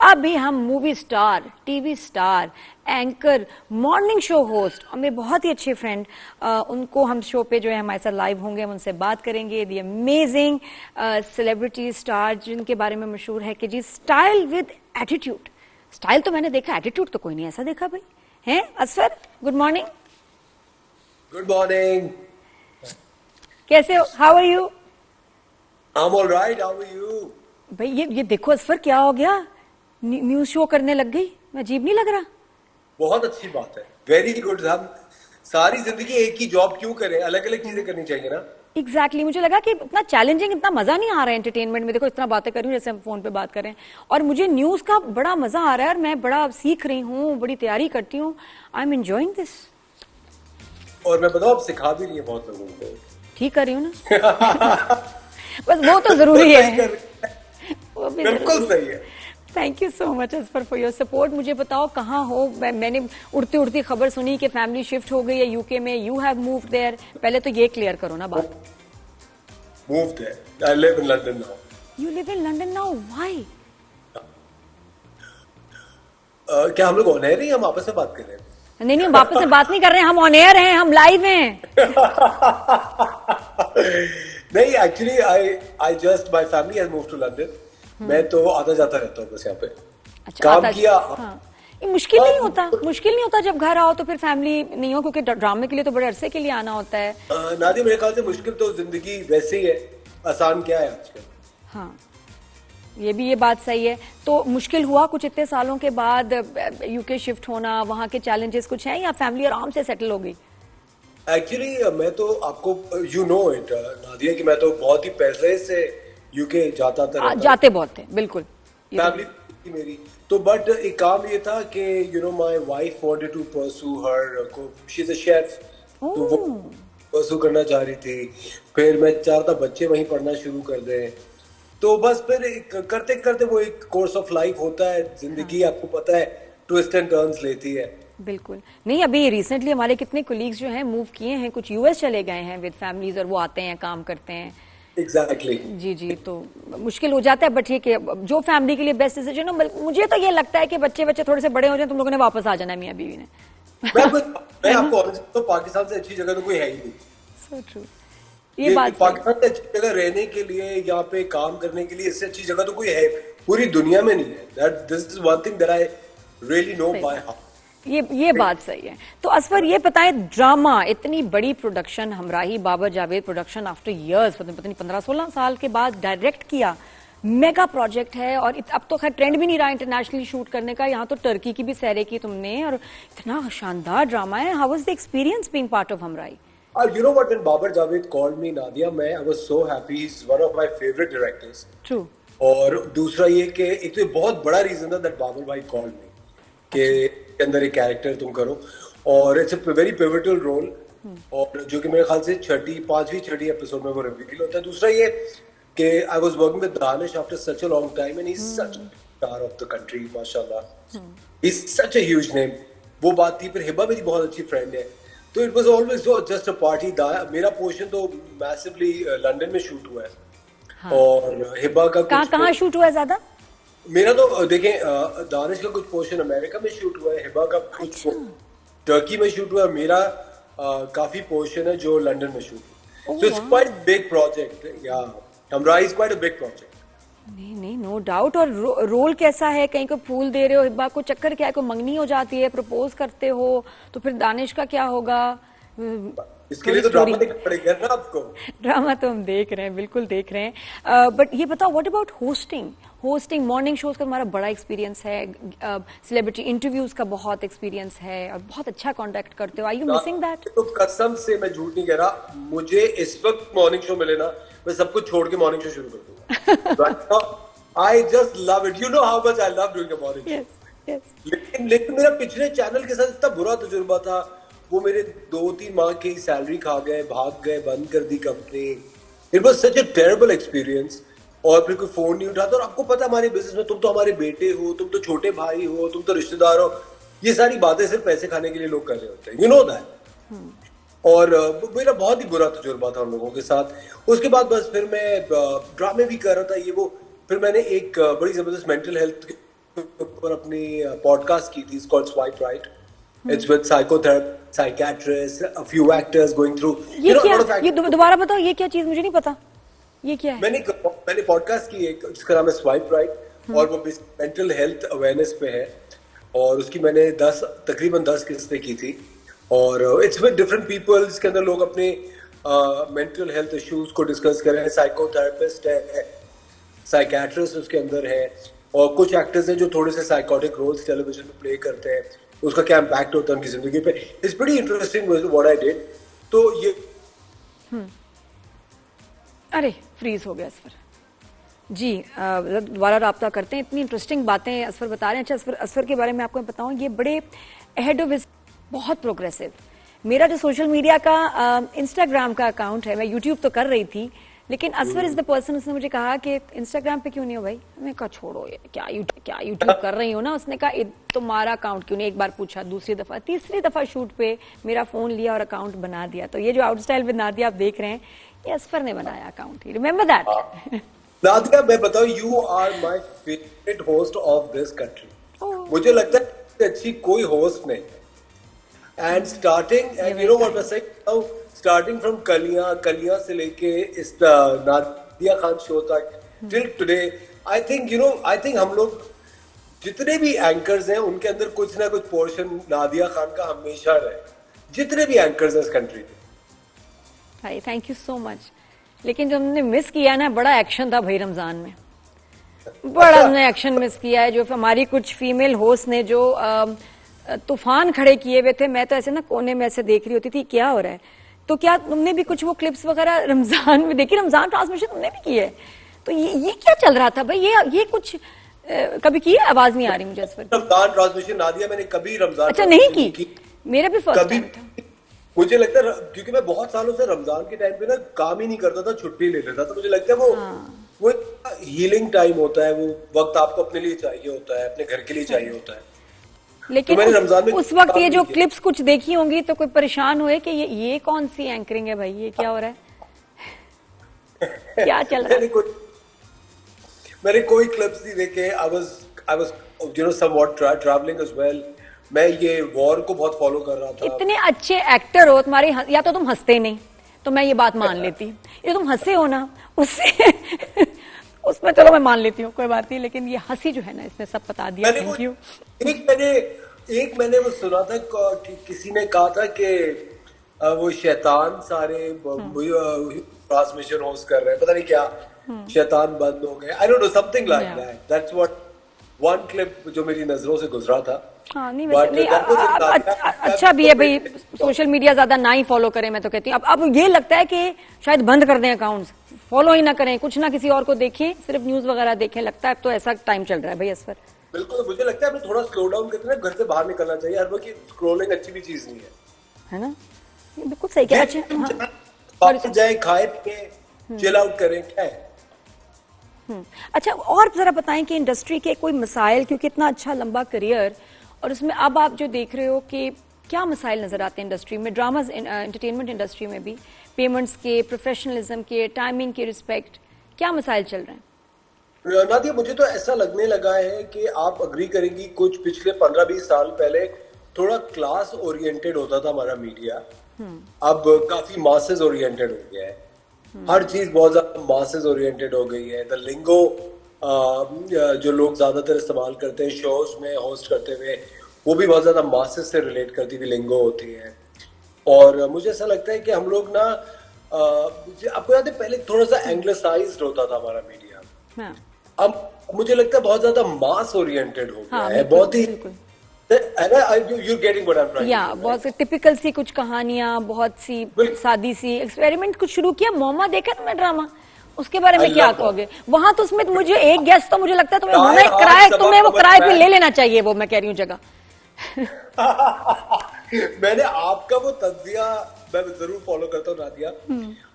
अभी हम movie star, TV star, anchor, morning show host और मेरे बहुत ही अच्छे फ्रेंड, उनको हम शो पे जो है हमारे साथ लाइव होंगे, हम उनसे बात करेंगे। दी अमेजिंग सेलिब्रिटी स्टार जिनके बारे में मशहूर है कि जी स्टाइल विद एटीट्यूड। स्टाइल तो मैंने देखा, एटीट्यूड तो कोई नहीं ऐसा देखा भाई। हैं Asfar, good morning. Good morning. कैसे हो? How are you? I am alright, how are you? भाई ये देखो असफर, क्या हो गया? न्यूज शो करने लग गई, अजीब नहीं लग रहा? बहुत अच्छी बात है, वेरी गुड। हम सारी जिंदगी एक ही जॉब क्यों करें, अलग अलग चीजें करनी चाहिए ना। एग्जैक्टली मुझे लगा कि इतना चैलेंजिंग, इतना मजा नहीं आ रहा है एंटरटेनमेंट में। देखो इतना बातें कर रही हूँ जैसे हम फोन पे बात करें, और मुझे न्यूज का बड़ा मजा आ रहा है और मैं बड़ा सीख रही हूँ, बड़ी तैयारी करती हूँ। I am enjoying this. और मैं बताऊँ, आप सिखा भी रही है बहुत लोगों को। ठीक कर रही हूँ ना। बस वो तो जरूरी है, वो भी बिल्कुल सही है। Thank you so much Asfar for your support. मुझे बताओ कहाँ हो? मैंने उड़ती उड़ती खबर सुनी कि फैमिली शिफ्ट हो गई है यूके में, यू हैव मूव्ड देयर। पहले तो ये क्लियर करो ना बात। Moved there. I live in London now. You live in London now? Why? क्या हम लोग ऑन एयर हैं, हम आपस में बात कर रहे हैं? नहीं नहीं, हम वापस से बात नहीं कर रहे हैं, हम ऑन एयर हैं, हम लाइव हैं। नहीं, actually I just my family has moved to London. मैं तो आता जाता रहता हूँ बस यहाँ पे। अच्छा, काम किया। हाँ। ये मुश्किल नहीं होता? मुश्किल नहीं होता जब घर आओ तो फिर फैमिली नहीं हो, क्योंकि ड्रामे के लिए तो बड़े अरसे के लिए आना होता है। नादिया, मेरे ख्याल से मुश्किल तो जिंदगी वैसे ही है, आसान क्या है आजकल। हाँ, ये बात सही है। तो मुश्किल हुआ कुछ इतने सालों के बाद यूके शिफ्ट होना, वहाँ के चैलेंजेस कुछ हैं या फैमिली आराम से सेटल हो गई? एक्चुअली मैं तो आपको यू नो इट नादिया कि मैं तो बहुत ही पहले से यूके जाते बहुत थे, बिल्कुल। फैमिली थी मेरी तो, बट एक काम ये था कि you know my wife wanted to pursue her, she is a chef, तो वो परस्यू करना चाह रही थी। फिर मैं चाहता बच्चे वहीं पढ़ना शुरू कर दें, तो बस फिर करते करते वो एक कोर्स ऑफ लाइफ होता है जिंदगी। हाँ। आपको पता है ट्विस्ट एंड टर्न्स लेती है। बिल्कुल। नहीं, अभी रिसेंटली हमारे कितने कोलीग्स जो हैं मूव किए हैं, कुछ यूएस चले गए हैं विद फैमिलीज, और वो आते हैं, काम करते हैं। एग्जैक्टली जी, तो मुश्किल हो जाता है, बट ठीक है, जो फैमिली के लिए बेस्ट डिसीजन हो। मुझे तो ये लगता है कि बच्चे थोड़े से बड़े हो जाए, तुम लोगों ने वापस आ जाना है मियां बीवी ने। मैं आपको तो पाकिस्तान से अच्छी जगह तो कोई है ही नहीं। So true. ये बात पाकिस्तान से अच्छी जगह रहने के लिए, यहाँ पे काम करने के लिए इससे अच्छी जगह तो कोई है पूरी दुनिया में नहीं है। This is one thing that I really know by heart. ये बात सही है। तो असफर ये बताएं, ड्रामा इतनी बड़ी production, Humraahi Babar Javed production, after years, पता नहीं 15-16 साल के बाद डायरेक्ट किया, मेगा प्रोजेक्ट है, और अब तो खैर ट्रेंड भी नहीं रहा इंटरनेशनली शूट करने का। यहाँ तो टर्की की भी सैरें की तुमने, और इतना शानदार ड्रामा है। How was the experience being part of Humraahi? You know what, when Babar Javed called me, Nadia, I was so happy. He's one of my favorite directors. True. और दूसरा ये कि एक तो बहुत बड़ा रीजन था that बाबर भाई called me के अंदर एक कैरेक्टर तुम करो, और it's a very pivotal role, और जो कि मेरे ख्याल से 5वीं-6वीं एपिसोड में वो रिवील होता है। दूसरा ये कि I was working with Danish after such a long time, and he is such a star of the country, माशाल्लाह। He is such a huge name. वो बात थी। फिर हिबा मेरी बहुत अच्छी फ्रेंड है, तो it was always just a party. मेरा पोर्शन तो मैसिवली लंदन में शूट हुआ है। हाँ। और हिबा का कहाँ शूट हुआ है ज्यादा? मेरा तो देखें, दानिश का कुछ पोर्शन अमेरिका में शूट हुआ है, हिबा का कुछ टर्की में शूट हुआ है, मेरा काफी पोर्शन है जो लंदन में शूट हुआ। So it's quite big project. Yeah Humraahi is quite a big project. नहीं, नो डाउट। और रोल कैसा है? कहीं को फूल दे रहे हो हिब्बा को? चक्कर क्या है? कोई मंगनी हो जाती है, प्रपोज करते हो, तो फिर दानिश का क्या होगा? इसके लिए तो ड्रामा देखना पड़ेगा ना आपको। ड्रामा तो हम देख रहे हैं, बिल्कुल देख रहे हैं। बट ये बताओ, what about hosting morning shows का तुम्हारा बड़ा एक्सपीरियंस है, सेलिब्रिटी इंटरव्यूज का बहुत एक्सपीरियंस है, और बहुत अच्छा कांटेक्ट करते हो। Are you missing that? तो कसम से मैं झूठ नहीं कह रहा, मुझे इस वक्त मॉर्निंग शो मिले ना, मैं सब कुछ छोड़ के मॉर्निंग शो शुरू कर दूंगा। I just love it, you know how much I love doing a morning show. लेकिन मेरा पिछले चैनल के साथ इतना बुरा तजुर्बा था, वो मेरे 2-3 माह की सैलरी खा गए, भाग गए, बंद कर दी company. It was such a terrible experience. और फिर कोई फोन नहीं उठाता, और आपको पता है हमारे बिजनेस में तुम तो हमारे बेटे हो, तुम तो छोटे भाई हो, तुम तो रिश्तेदार हो, ये सारी बातें सिर्फ पैसे खाने के लिए लोग कर रहे होते हैं, यू नो दैट। और मेरा बहुत ही बुरा तजुर्बा था उन लोगों के साथ। उसके बाद बस फिर मैं ड्रामे भी कर रहा था, ये वो। फिर मैंने एक बड़ी जबरदस्त मेंटल हेल्थ ऊपर अपनी पॉडकास्ट की थी, it's called swipe right. It's with psychotherapist, psychiatrist, a few actors going through, ये क्या, ये दोबारा बताओ, ये क्या चीज, मुझे नहीं पता ये क्या है। मैंने पॉडकास्ट की एक, जिसका नाम है स्वाइप राइट, और वो मेंटल हेल्थ अवेयरनेस पे है, और उसकी मैंने तकरीबन 10 किस्तें की थी, और इट्स विद डिफरेंट पीपल, जिसके अंदर लोग अपने मेंटल हेल्थ इश्यूज को डिस्कस कर रहे हैं। साइकोथेरेपिस्ट है, साइकियाट्रिस्ट उसके अंदर है, और कुछ एक्टर्स हैं जो थोड़े से साइकोटिक रोल्स टेलीविजन में प्ले करते हैं, उसका क्या इम्पैक्ट होता है उनकी जिंदगी पे। It's pretty interesting what I did. तो ये अरे फ्रीज हो गया असफर जी, दोबारा राब्ता करते हैं। इतनी इंटरेस्टिंग बातें असफर बता रहे हैं। अच्छा असफर के बारे में आपको बताऊं, ये बड़े अहेड ऑफ, बहुत प्रोग्रेसिव। मेरा जो सोशल मीडिया का इंस्टाग्राम का अकाउंट है, मैं यूट्यूब तो कर रही थी, लेकिन असफर इज द पर्सन, उसने मुझे कहा कि इंस्टाग्राम पे क्यों नहीं हो भाई। मैं कहा छोड़ो ये क्या यूट्यूब कर रही हो ना। उसने कहा तुम्हारा अकाउंट क्यों नहीं। एक बार पूछा, दूसरी दफा, तीसरी दफा शूट पे मेरा फोन लिया और अकाउंट बना दिया। तो ये जो आउट स्टाइल विद नादिया आप देख रहे हैं, ये असफर ने बनाया अकाउंट, रिमेंबर दैट। नादिया, मैं बताऊं, you are my favourite host of this country. मुझे लगता है इससे अच्छी कोई होस्ट नहीं। And you know what I saying, starting from Kaliyan से लेके इस नादिया खान शो तक टिल टुडे, आई थिंक हम लोग जितने भी एंकर्स हैं उनके अंदर कुछ ना कुछ पोर्शन नादिया खान का हमेशा रहे, जितने भी एंकर्स हैं इस कंट्री में। भाई थैंक यू सो मच। लेकिन जो हमने मिस किया ना, बड़ा एक्शन था भाई रमजान में, बड़ा हमने एक्शन मिस किया है। जो हमारी कुछ फीमेल होस्ट ने जो तूफान खड़े किए हुए थे, मैं तो ऐसे ना कोने में ऐसे देख रही होती थी क्या हो रहा है। तो क्या तुमने भी कुछ वो क्लिप्स वगैरह रमजान में देखी? रमजान ट्रांसमिशन तुमने भी की है? तो ये क्या चल रहा था भाई? ये कुछ कभी की? आवाज नहीं आ रही मुझे इस पर। रमजान ट्रांसमिशन नादिया मैंने कभी रमजान अच्छा नहीं की? मेरा भी फर्स्ट टाइम था। मुझे लगता है क्योंकि मैं बहुत सालों से रमजान के टाइम पे ना काम ही नहीं करता था, छुट्टी ले लेता, तो मुझे लगता है वो हीलिंग टाइम होता है, वो वक्त आपको अपने लिए चाहिए होता है, अपने घर के लिए चाहिए होता है। लेकिन तो रमजान में उस वक्त ये जो क्लिप्स कुछ देखी होंगी तो कोई परेशान हुए कि ये कौन सी एंकरिंग है भाई, ये क्या हो रहा है? क्या चल रहा है? मैंने कोई क्लिप्स नहीं देखे। I was you know somewhat travelling as well. मैं ये वॉर को बहुत फॉलो कर रहा था। इतने अच्छे एक्टर हो तुम्हारे, या तो तुम हंसते नहीं तो मैं ये बात मान लेती, ये तुम हंसे हो ना उससे उसमें चलो मैं मान लेती हूँ, कोई बात नहीं, लेकिन ये हंसी जो है ना, इसने सब बता दिया। Thank you. एक मैंने वो सुना था, किसी ने कहा था कि वो शैतान सारे ट्रांसमिशन होस्ट कर रहे हैं, पता नहीं क्या, शैतान बंद हो गए, I don't know, something like that. That's what one clip जो मेरी नजरों से गुजरा था। हाँ, नहीं वैसे नहीं, अच्छा भी है भाई, सोशल मीडिया ज्यादा ना ही फॉलो करें, मैं तो कहती हूँ। अब ये लगता है कि शायद बंद कर दें अकाउंट्स, फॉलो ही ना करें, कुछ ना किसी और को देखें, सिर्फ न्यूज वगैरह देखें। लगता है तो ऐसा टाइम चल रहा है भाई असफर। बिल्कुल, मुझे लगता है हमें थोड़ा स्लो डाउन करके ना घर से बाहर निकलना चाहिए। हर वक्त स्क्रॉलिंग अच्छी भी चीज नहीं है ना? बिल्कुल सही कह रहे हैं। जाए, खाए पिए, चिल आउट करें, क्या है। अच्छा, और जरा बताएं कि इंडस्ट्री के कोई मसाइल, क्योंकि इतना अच्छा लंबा करियर और उसमें अब आप जो देख रहे हो कि क्या मसाइल नजर आते हैं इंडस्ट्री में, ड्रामा एंटरटेनमेंट इंडस्ट्री में भी, पेमेंट्स के, प्रोफेशनलिज्म के, टाइमिंग के रिस्पेक्ट, क्या मसाइल चल रहे हैं? नादिया, मुझे तो ऐसा लगने लगा है कि आप अग्री करेंगी, कुछ पिछले 15-20 साल पहले थोड़ा क्लास ओरिएंटेड होता था हमारा मीडिया, अब काफी मासेस ओरिएंटेड हो गया है। हर चीज बहुत ज्यादा मासेस ओरिएंटेड हो गई है। द लिंगो जो लोग ज्यादातर इस्तेमाल करते हैं शोज में होस्ट करते हुए, वो भी बहुत ज्यादा मासेस से रिलेट करती हुई लिंगो होती है। और मुझे ऐसा लगता है कि हम लोग ना, आपको याद है पहले थोड़ा सा एंग्लिसाइज्ड होता था हमारा मीडिया, अब मुझे लगता है बहुत ज्यादा मास ओरिएंटेड हो गया है, बहुत ही बहुत सी टिपिकल सी कुछ कहानियां, बहुत सी सादी सी एक्सपेरिमेंट कुछ शुरू किया। मोमा देखा तुमने ड्रामा, उसके बारे में क्या कहोगे? वहां तो उसमें मुझे एक गेस्ट तो मुझे लगता है तुम्हें वो किराए पे ले लेना चाहिए, वो मैं कह रही हूँ जगह। मैंने आपका वो तज्जिया मैं जरूर फॉलो करता हूँ नादिया।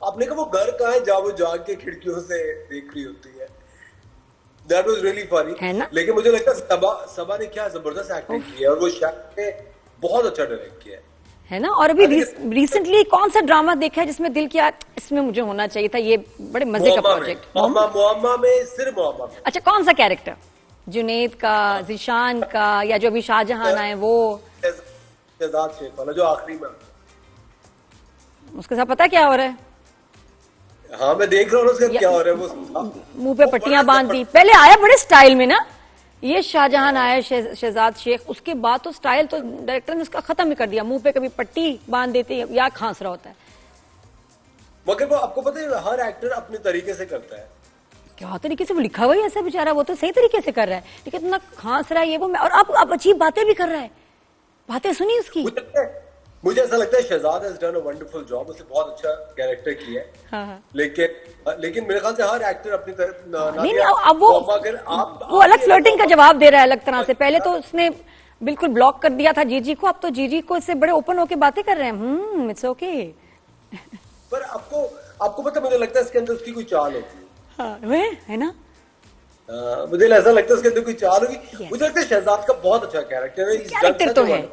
आपने कहा वो घर कहाँ है जहाँ वो जाग के खिड़कियों से देख रही होती है। That was really funny. लेकिन मुझे लगता है सबा ने क्या जबरदस्त एक्टिंग की है और वो शायद ने बहुत अच्छा डायरेक्ट किया है ना। और अभी रिसेंटली कौन सा ड्रामा देखा है जिसमें दिल किया इसमें मुझे होना चाहिए था, ये बड़े मजे का प्रोजेक्ट? मोहम्मा में, सिर्फ मोहम्मा में। अच्छा, कौन सा कैरेक्टर? जुनेद का, जिशान का, या जो अभी शाहजहान आए वो, शहजाद शेख वाला जो आखिरी में, उसके साथ पता क्या हो रहा है? हाँ मैं देख रहा हूँ उसका क्या हो रहा है। वो मुंह पे पट्टियां बांध दी, पहले आया बड़े स्टाइल में ना, ये शाहजहान आया शहजाद शेख, उसके बाद तो स्टाइल तो डायरेक्टर ने उसका खत्म ही कर दिया, मुंह पे कभी पट्टी बांध देते या खांस रहा होता है। मगर वो आपको पता है हर एक्टर अपने तरीके से करता है। क्या तरीके से वो लिखा हुआ है ऐसा बेचारा, वो तो सही तरीके से कर रहा है, लेकिन इतना खांस रहा है ये वो, और अब अजीब बातें भी कर रहा है, बातें सुनी उसकी। मुझे ऐसा लगता है Shahzad has done a wonderful job, उसने बहुत अच्छा कैरेक्टर किया है। हाँ। लेकिन मेरे ख्याल से हर एक्टर अपनी तरफ नहीं, अब वो अलग फ्लर्टिंग का जवाब दे रहा है अलग तरह से। पहले तो उसने बिल्कुल ब्लॉक कर दिया था जीजी को, अब तो जीजी को इससे बड़े ओपन होके बातें कर रहे हैं। It's okay. पर आपको पता, मुझे लगता है इसके अंदर उसकी कोई चाल होती है। हाँ, है ना, मुझे ऐसा लगता है उसके अंदर कोई चाल होगी। मुझे लगता है शहजाद का बहुत अच्छा कैरेक्टर है, कैरेक्टर तो है।